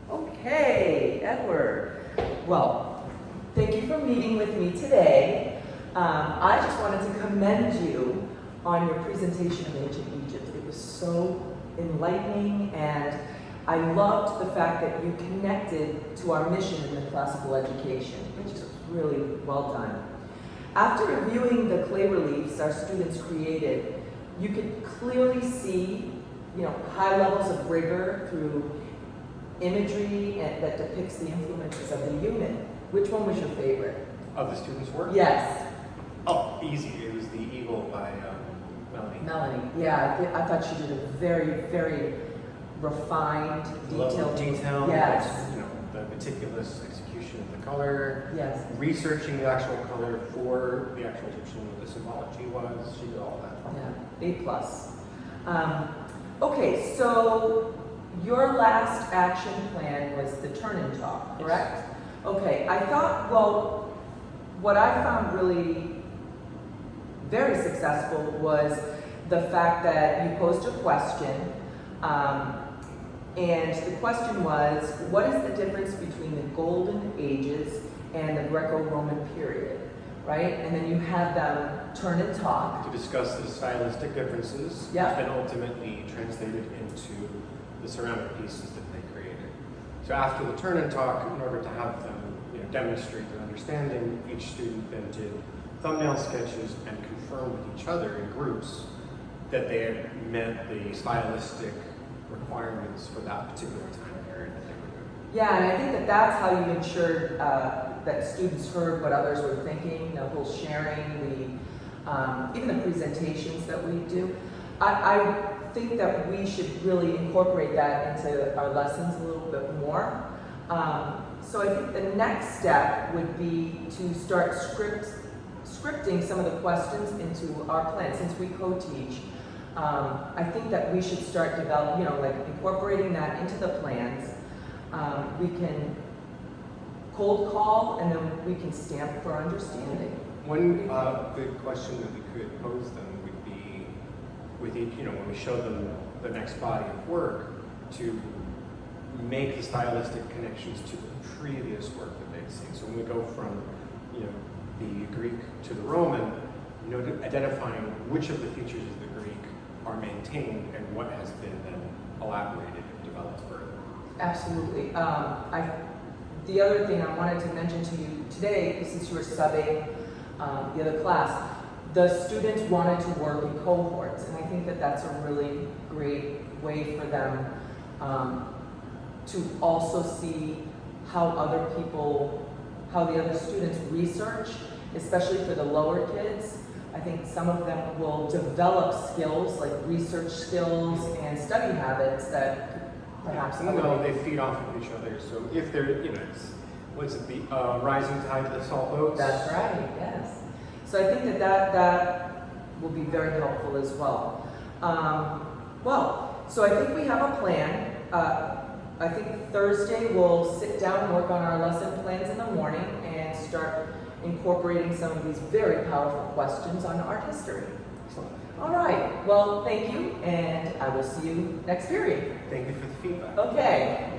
Okay, Edward. Well, thank you for meeting with me today. I just wanted to commend you on your presentation of ancient Egypt. It was so enlightening, and I loved the fact that you connected to our mission in the classical education, which is really well done. After reviewing the clay reliefs our students created, you could clearly see, high levels of rigor through imagery that depicts the influences of the human. Which one was your favorite? Of the students' work? Yes. Oh, easy. It was The Eagle by Melanie. Melanie. Yeah, I thought she did a very, very refined, detailed detail. Yes. The meticulous execution of the color. Yes. Researching the actual color for the actual Egyptian, what the symbology was. She did all that. Yeah, A+. Okay, so your last action plan was the turn and talk, correct? Yes. Okay, I thought, well, what I found really very successful was the fact that you posed a question, and the question was, what is the difference between the Golden Ages and the Greco-Roman period, right? And then you had them turn and talk. To discuss the stylistic differences, yeah, which then ultimately translated into the ceramic pieces that they created. So after the turn and talk, in order to have them demonstrate their understanding, each student then did thumbnail sketches and confirmed with each other in groups that they had met the stylistic requirements for that particular time period that they were doing. Yeah, and I think that that's how you ensured that students heard what others were thinking, the whole sharing, even the presentations that we do. I think that we should really incorporate that into our lessons a little bit more. So I think the next step would be to start scripting some of the questions into our plan. Since we co-teach, I think that we should start developing, incorporating that into the plans. We can cold call, and then we can stamp for understanding. One good question that we could pose them would be, with each, when we show them the next body of work, to make the stylistic connections to the previous work that they've seen. So when we go from, the Greek to the Roman, identifying which of the features of the Greek are maintained and what has been then elaborated and developed further. Absolutely. The other thing I wanted to mention to you today, since you were subbing the other class, the students wanted to work in cohorts, and I think that that's a really great way for them to also see how the other students research, especially for the lower kids. I think some of them will develop skills like research skills and study habits that perhaps they feed off of each other. So if they're, the rising tide lifts all boats? That's right, yes. So I think that will be very helpful as well. So I think we have a plan. I think Thursday we'll sit down and work on our lesson plans in the morning and start incorporating some of these very powerful questions on art history. All right, well, thank you, and I will see you next period. Thank you for the feedback. Okay.